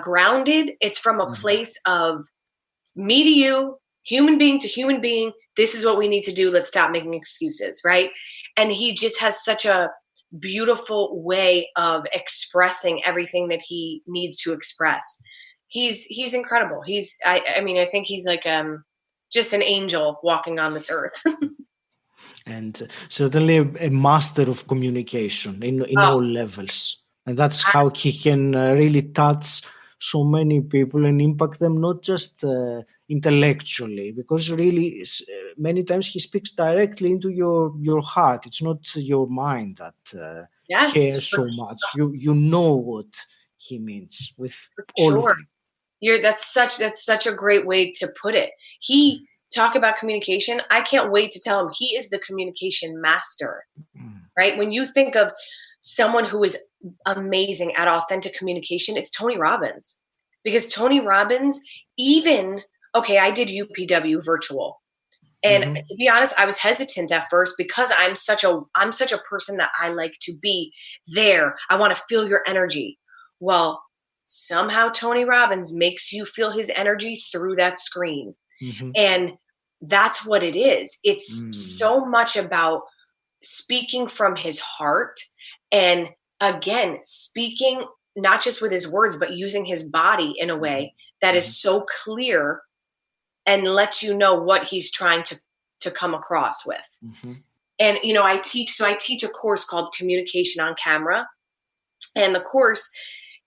grounded. It's from a Mm-hmm. place of me to you, human being to human being. This is what we need to do. Let's stop making excuses, right? And he just has such a beautiful way of expressing everything that he needs to express. He's incredible. I think he's like just an angel walking on this earth. And certainly a master of communication in Oh, all levels. And that's I, how he can really touch so many people and impact them, not just intellectually, because really many times he speaks directly into your heart. It's not your mind that yes, cares so much. You know what he means with for all of sure. you. That's such a great way to put it. He talk about communication. I can't wait to tell him he is the communication master, Mm. right? When you think of someone who is amazing at authentic communication, it's Tony Robbins. Because Tony Robbins, even okay, I did UPW virtual. And Mhm. to be honest, I was hesitant at first because I'm such a person that I like to be there. I want to feel your energy. Well, somehow Tony Robbins makes you feel his energy through that screen. Mhm. And that's what it is. It's Mm. so much about speaking from his heart and again, speaking not just with his words, but using his body in a Mhm. way that is Mhm. so clear and lets you know what he's trying to come across with. Mhm. And, I teach a course called Communication on Camera. And the course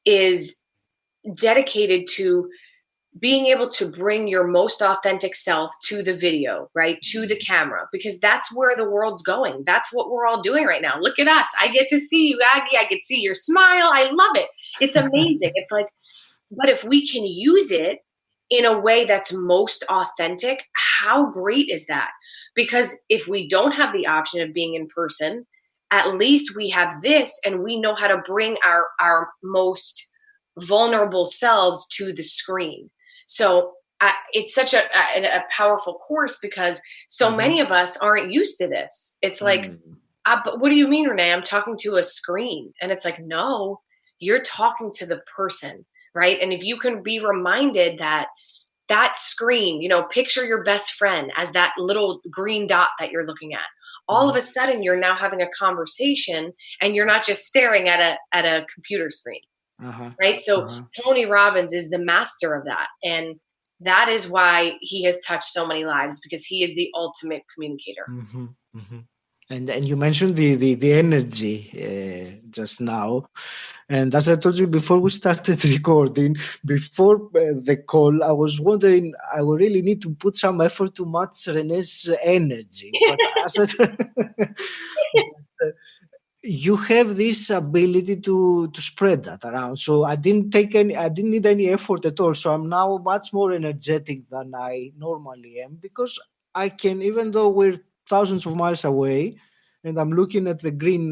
is dedicated to being able to bring your most authentic self to the video, right? To the camera, because that's where the world's going. That's what we're all doing right now. Look at us. I get to see you, Aggie. I get to see your smile. I love it. It's amazing. It's like, but if we can use it in a way that's most authentic, how great is that? Because if we don't have the option of being in person, at least we have this, and we know how to bring our most vulnerable selves to the screen. So it's such a powerful course, because so many of us aren't used to this. It's like, but what do you mean, Renee? I'm talking to a screen. And it's like, no, you're talking to the person, right? And if you can be reminded that screen, picture your best friend as that little green dot that you're looking at. All of a sudden, you're now having a conversation, and you're not just staring at a computer screen. Right? So Tony Robbins is the master of that. And that is why he has touched so many lives, because he is the ultimate communicator. And you mentioned the energy just now. And as I told you before we started recording, before the call, I was wondering, I will really need to put some effort to match Renée's energy. But as you have this ability to spread that around. So I didn't need any effort at all. So I'm now much more energetic than I normally am, because I can, even though we're thousands of miles away and I'm looking at the green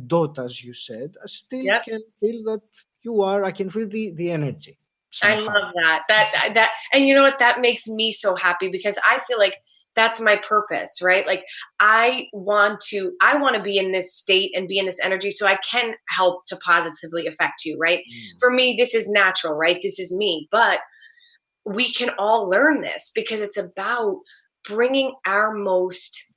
dot, as you said, I still can feel that I can feel the energy. Somehow. I love that. And you know what? That makes me so happy, because I feel like that's my purpose, right? Like I want to be in this state and be in this energy, so I can help to positively affect you, right? For me, this is natural, right? This is me, but we can all learn this, because it's about bringing our most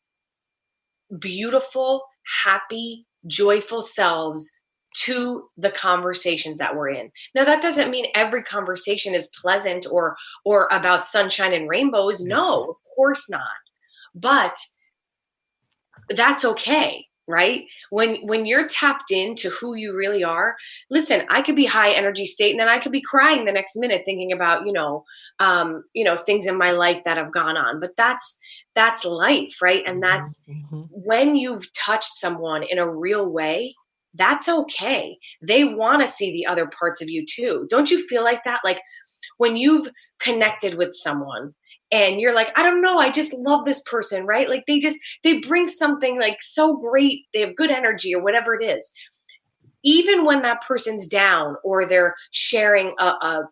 beautiful, happy, joyful selves to the conversations that we're in. Now, that doesn't mean every conversation is pleasant or about sunshine and rainbows. No, of course not. But that's okay, right? When you're tapped into who you really are, listen, I could be high energy state, and then I could be crying the next minute thinking about, things in my life that have gone on. But that's life, right? And that's when you've touched someone in a real way, that's okay. They want to see the other parts of you too. Don't you feel like that? Like when you've connected with someone and you're like, I don't know, I just love this person, right? Like they bring something like so great. They have good energy or whatever it is. Even when that person's down or they're sharing a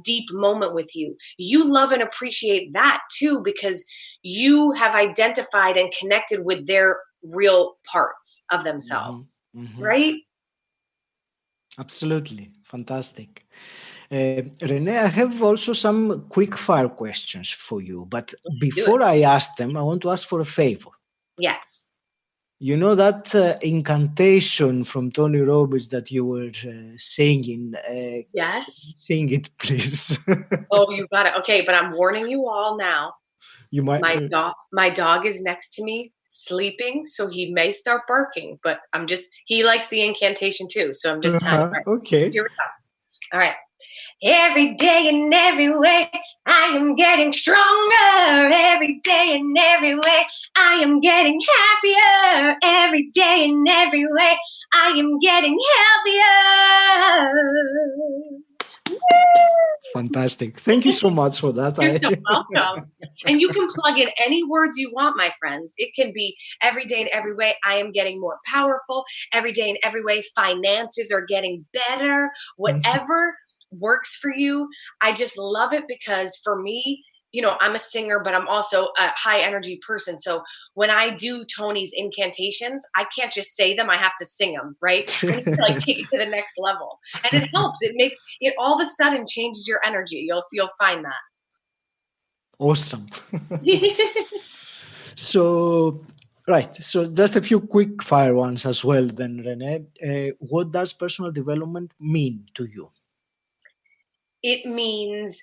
deep moment with you, you love and appreciate that too, because you have identified and connected with their real parts of themselves, right? Absolutely. Fantastic. Renée, I have also some quick fire questions for you, but before I ask them, I want to ask for a favor. Yes. You know that incantation from Tony Robbins that you were singing? Yes. Sing it, please. Oh, you got it. Okay, but I'm warning you all now. You might. My dog is next to me sleeping, so he may start barking, but he likes the incantation too, so I'm just telling you. Right. Okay. Here we go. All right. Every day and every way, I am getting stronger. Every day and every way, I am getting happier. Every day and every way, I am getting healthier. Fantastic. Thank you so much for that. You're so welcome. And you can plug in any words you want, my friends. It can be every day and every way, I am getting more powerful. Every day and every way, finances are getting better. Whatever works for you. I just love it, because for me, I'm a singer, but I'm also a high energy person. So when I do Tony's incantations, I can't just say them. I have to sing them, right? I need to take it to the next level. And it helps. It all of a sudden changes your energy. You'll find that. Awesome. So, right. So just a few quick fire ones as well then, Renée. What does personal development mean to you? It means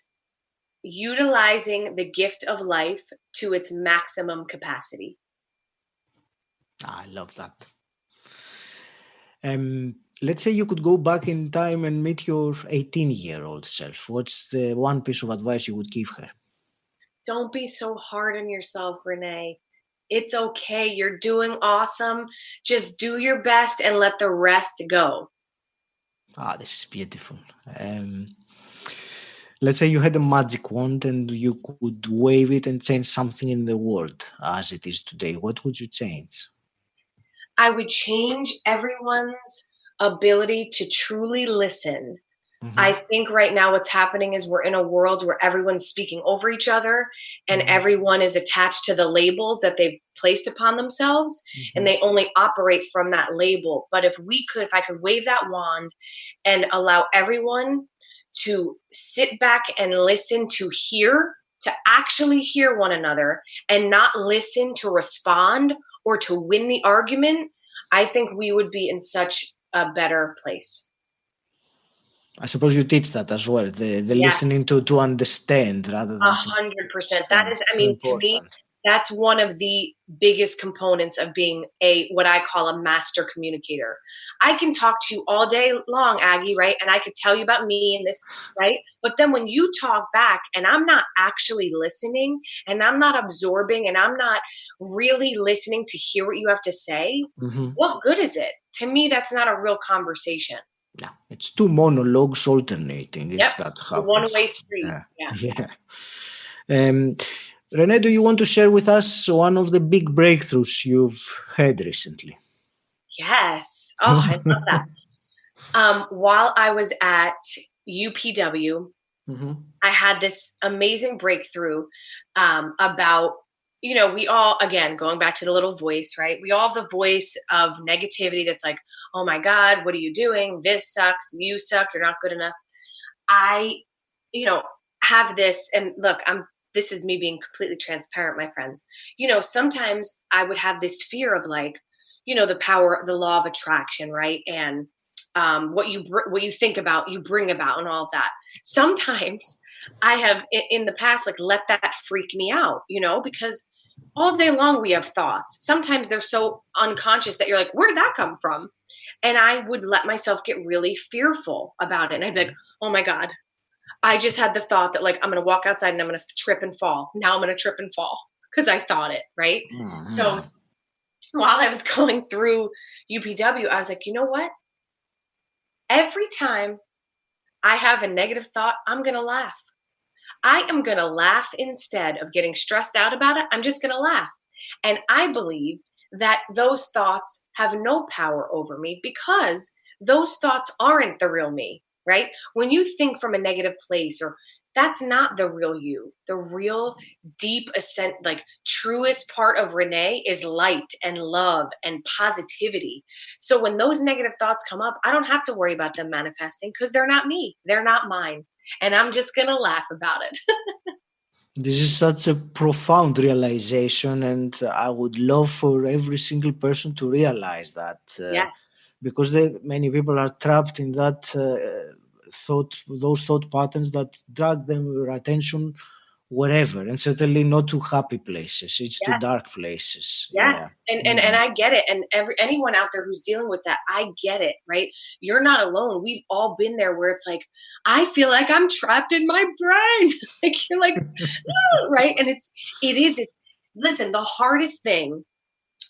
utilizing the gift of life to its maximum capacity. I love that. Let's say you could go back in time and meet your 18-year-old self. What's the one piece of advice you would give her? Don't be so hard on yourself, Renee. It's okay. You're doing awesome. Just do your best and let the rest go. This is beautiful. Let's say you had a magic wand and you could wave it and change something in the world as it is today. What would you change? I would change everyone's ability to truly listen. I Hmm. think right now what's happening is we're in a world where everyone's speaking over each other and Hmm. everyone is attached to the labels that they've placed upon themselves and Hmm. they only operate from that label. But if I could wave that wand and allow everyone to sit back and listen to actually hear one another and not listen to respond or to win the argument, I think we would be in such a better place. I suppose you teach that as well, the Yes. listening to understand rather A than to 100%. That respond. is, I So mean, to me, important. that's one of the biggest components of being what I call a master communicator. I can talk to you all day long, Aggie, right? And I could tell you about me and this, right? But then when you talk back and I'm not actually listening and I'm not absorbing and I'm not really listening to hear what you have to say, Hmm. what good is it? To me, that's not a real conversation. Yeah, it's two monologues alternating if Yep. that A happens. one-way street. Yeah, Yeah. yeah. Um, Renee, do you want to share with us one of the big breakthroughs you've had recently? Yes. Oh, I love that. While I was at UPW, Hmm. I had this amazing breakthrough about, we all, again, going back to the little voice, right? We all have the voice of negativity that's like, oh my God, what are you doing? This sucks. You suck. You're not good enough. I, you know, have this, and look, this is me being completely transparent, my friends. Sometimes I would have this fear of like, the power, the law of attraction, right? And what you think about, you bring about, and all of that. Sometimes I have in the past like let that freak me out, because all day long we have thoughts. Sometimes they're so unconscious that you're like, where did that come from? And I would let myself get really fearful about it. And I'd be like, oh my God, I just had the thought that like I'm going to walk outside and I'm going to trip and fall. Now I'm going to trip and fall because I thought it, right? So Hmm. while I was going through UPW, I was like, you know what? Every time I have a negative thought, I'm going to laugh. I am going to laugh instead of getting stressed out about it. I'm just going to laugh. And I believe that those thoughts have no power over me because those thoughts aren't the real me, right? When you think from a negative place, or that's not the real you. The real deep ascent, like truest part of Renee is light and love and positivity. So when those negative thoughts come up, I don't have to worry about them manifesting because they're not me. They're not mine. And I'm just going to laugh about it. This is such a profound realization, and I would love for every single person to realize that, Yes. because many people are trapped in that those thought patterns that drag their attention wherever, and certainly not to happy places. It's to Yes. dark places. Yes. Yeah. And I get it. And anyone out there who's dealing with that, I get it, right? You're not alone. We've all been there where it's like, I feel like I'm trapped in my brain. Like you're like, "Ah," right? And listen, the hardest thing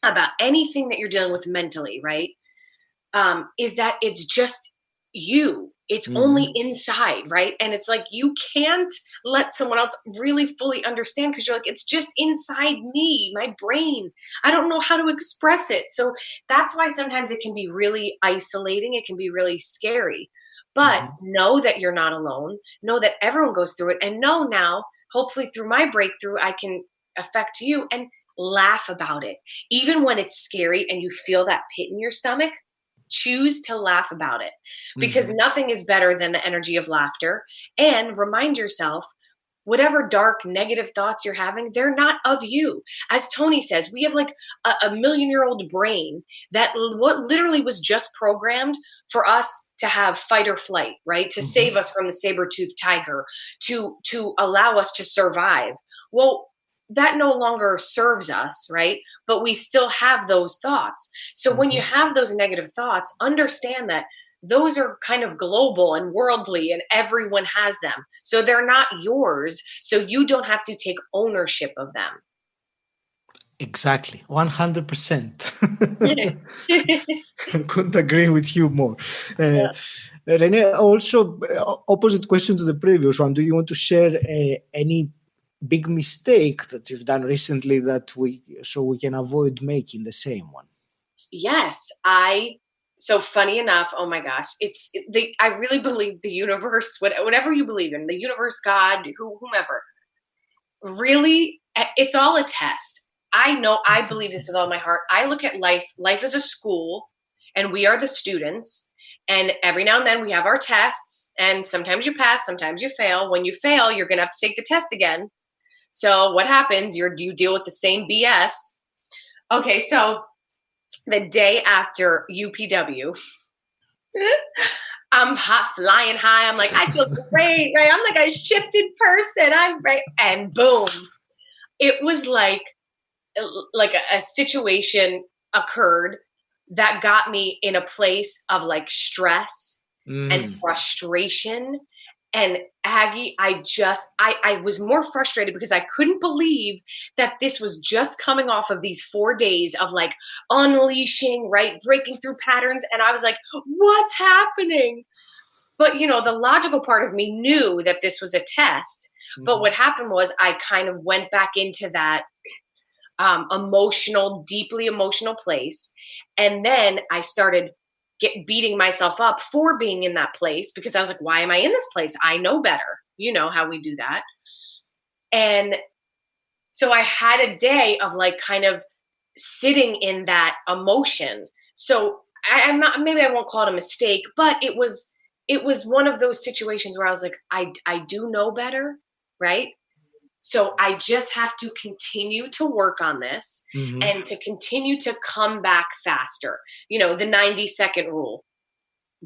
about anything that you're dealing with mentally, right? Is that it's just you. It's only Mhm. inside, right? And it's like you can't let someone else really fully understand because you're like, it's just inside me, my brain. I don't know how to express it. So that's why sometimes it can be really isolating. It can be really scary. But Mhm. know that you're not alone. Know that everyone goes through it. And know now, hopefully through my breakthrough, I can affect you and laugh about it. Even when it's scary and you feel that pit in your stomach, choose to laugh about it because Mhm. nothing is better than the energy of laughter. And remind yourself whatever dark negative thoughts you're having, they're not of you. As Tony says, we have like a million-year-old brain that what literally was just programmed for us to have fight or flight, right? To save Mhm. us from the saber-toothed tiger, to allow us to survive. Well, that no longer serves us, right? But we still have those thoughts. So when you have those negative thoughts, understand that those are kind of global and worldly, and everyone has them. So they're not yours. So you don't have to take ownership of them. Exactly, 100%. Couldn't agree with you more. Yeah. Renée, also opposite question to the previous one. Do you want to share any big mistake that you've done recently that we can avoid making the same one? Yes, so funny enough, oh my gosh, I really believe the universe, whatever you believe in, the universe, God, whomever, really, it's all a test. I know, I believe this with all my heart. I look at life as a school, and we are the students. And every now and then we have our tests, and sometimes you pass, sometimes you fail. When you fail, you're going to have to take the test again. So what happens? You deal with the same BS. Okay, so the day after UPW, I'm flying high. I'm like, I feel great, right? I'm like a shifted person. I'm right. And boom, it was like a situation occurred that got me in a place of like stress and frustration. And Aggie, I was more frustrated because I couldn't believe that this was just coming off of these 4 days of like unleashing, right? Breaking through patterns. And I was like, what's happening? But, the logical part of me knew that this was a test. But what happened was I kind of went back into that deeply emotional place. And then I started beating myself up for being in that place, because I was like, why am I in this place? I know better. You know how we do that. And so I had a day of like kind of sitting in that emotion. So I'm not, maybe I won't call it a mistake, but it was one of those situations where I was like, I do know better, right? So I just have to continue to work on this and to continue to come back faster. The 90-second rule.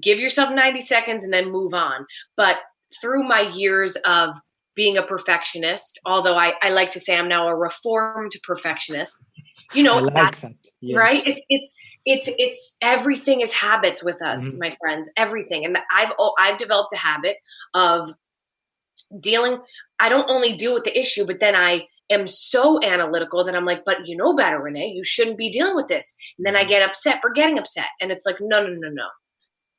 Give yourself 90 seconds and then move on. But through my years of being a perfectionist, although I like to say I'm now a reformed perfectionist, I like that. Yes. Right? It's everything is habits with us, my friends, everything. And I've developed a habit of dealing. I don't only deal with the issue, but then I am so analytical that I'm like, but you know better, Renée, you shouldn't be dealing with this. And then I get upset for getting upset. And it's like, no.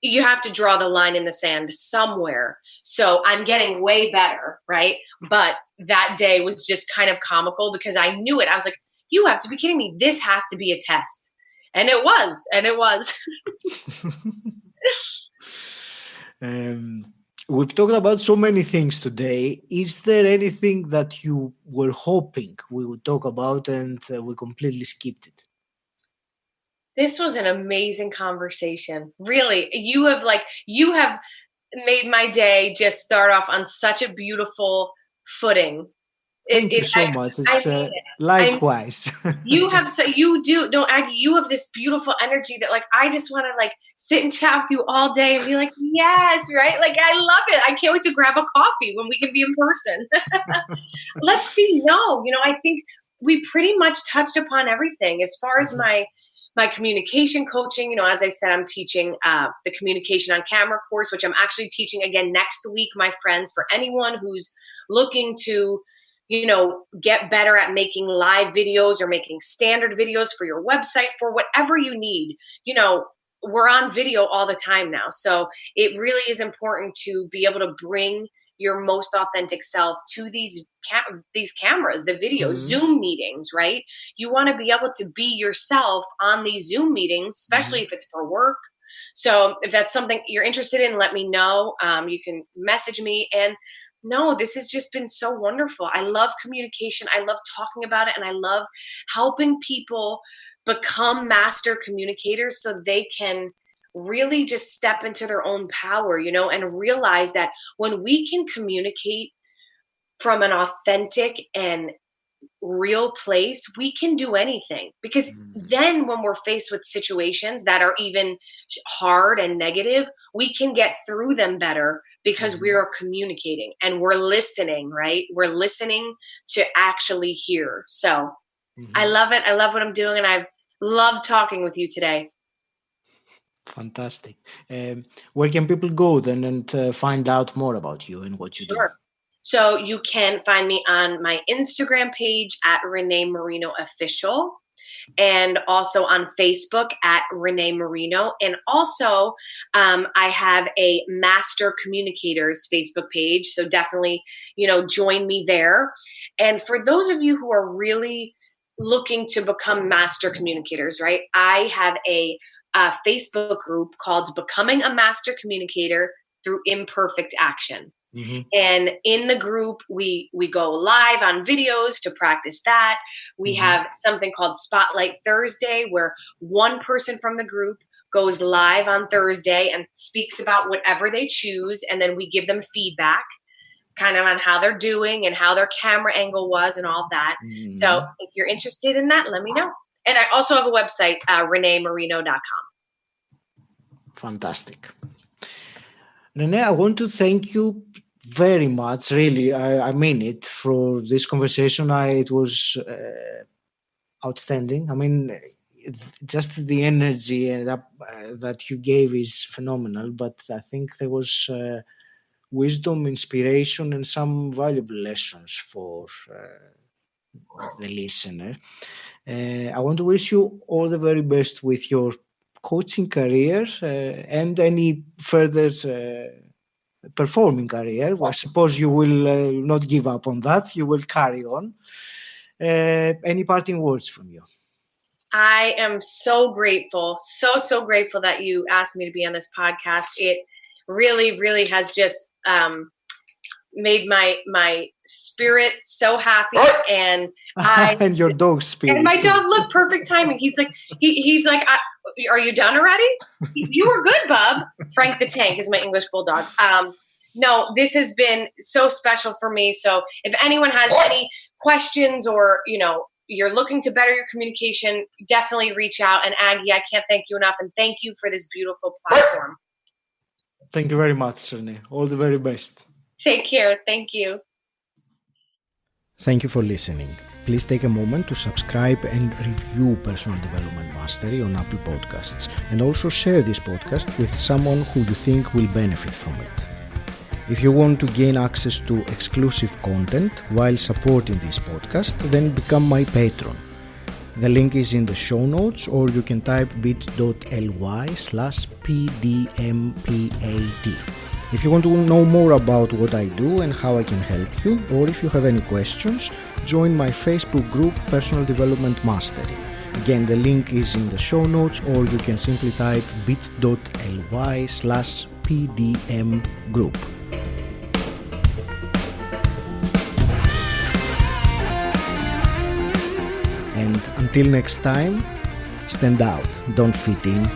You have to draw the line in the sand somewhere. So I'm getting way better, right? But that day was just kind of comical because I knew it. I was like, you have to be kidding me. This has to be a test. And it was. We've talked about so many things today. Is there anything that you were hoping we would talk about and we completely skipped it? This was an amazing conversation. Really, you have made my day just start off on such a beautiful footing. Thank you so much. It's likewise. You have Aggie, you have this beautiful energy that like I just want to like sit and chat with you all day and be like, yes, right? Like I love it. I can't wait to grab a coffee when we can be in person. Let's see. No, I think we pretty much touched upon everything as far as my communication coaching. As I said, I'm teaching the communication on camera course, which I'm actually teaching again next week, my friends, for anyone who's looking to get better at making live videos or making standard videos for your website, for whatever you need. We're on video all the time now. So it really is important to be able to bring your most authentic self to these cameras, the videos, Zoom meetings, right? You want to be able to be yourself on these Zoom meetings, especially if it's for work. So if that's something you're interested in, let me know. You can message me. And no, this has just been so wonderful. I love communication. I love talking about it. And I love helping people become master communicators so they can really just step into their own power, and realize that when we can communicate from an authentic and real place, we can do anything. Because then when we're faced with situations that are even hard and negative, we can get through them better because we are communicating and we're listening, right? We're listening to actually hear. So I love it. I love what I'm doing, and I've loved talking with you today. Fantastic. Where can people go then and find out more about you and what you do? So you can find me on my Instagram page at Renée Marino Official, and also on Facebook at Renée Marino. And also I have a Master Communicators Facebook page. So definitely, join me there. And for those of you who are really looking to become master communicators, right? I have a Facebook group called Becoming a Master Communicator Through Imperfect Action. And in the group, we go live on videos to practice that. We have something called Spotlight Thursday, where one person from the group goes live on Thursday and speaks about whatever they choose. And then we give them feedback kind of on how they're doing and how their camera angle was and all that. So if you're interested in that, let me know. And I also have a website, reneemarino.com. Fantastic. Renée, I want to thank you very much, really. I mean it, for this conversation. It was outstanding. I mean, just the energy and that you gave is phenomenal, but I think there was wisdom, inspiration, and some valuable lessons for the listener. I want to wish you all the very best with your coaching career and any further performing career. I suppose you will not give up on that. You will carry on. Any parting words from you? I am so grateful, so grateful that you asked me to be on this podcast. It really, really has just made my spirit so happy, and and your dog's spirit. And my dog, look, perfect timing. He's like, he's like, are you done already? You were good, bub. Frank the Tank is my English bulldog. No, this has been so special for me. So if anyone has any questions, or you're looking to better your communication, definitely reach out. And Aggie, I can't thank you enough, and thank you for this beautiful platform. Thank you very much, Renée. All the very best. Take care. Thank you. Thank you for listening. Please take a moment to subscribe and review Personal Development Mastery on Apple Podcasts, and also share this podcast with someone who you think will benefit from it. If you want to gain access to exclusive content while supporting this podcast, then become my patron. The link is in the show notes, or you can type bit.ly/pdmpad. If you want to know more about what I do and how I can help you, or if you have any questions, join my Facebook group Personal Development Mastery. Again, the link is in the show notes, or you can simply type bit.ly/pdmgroup. And until next time, stand out, don't fit in.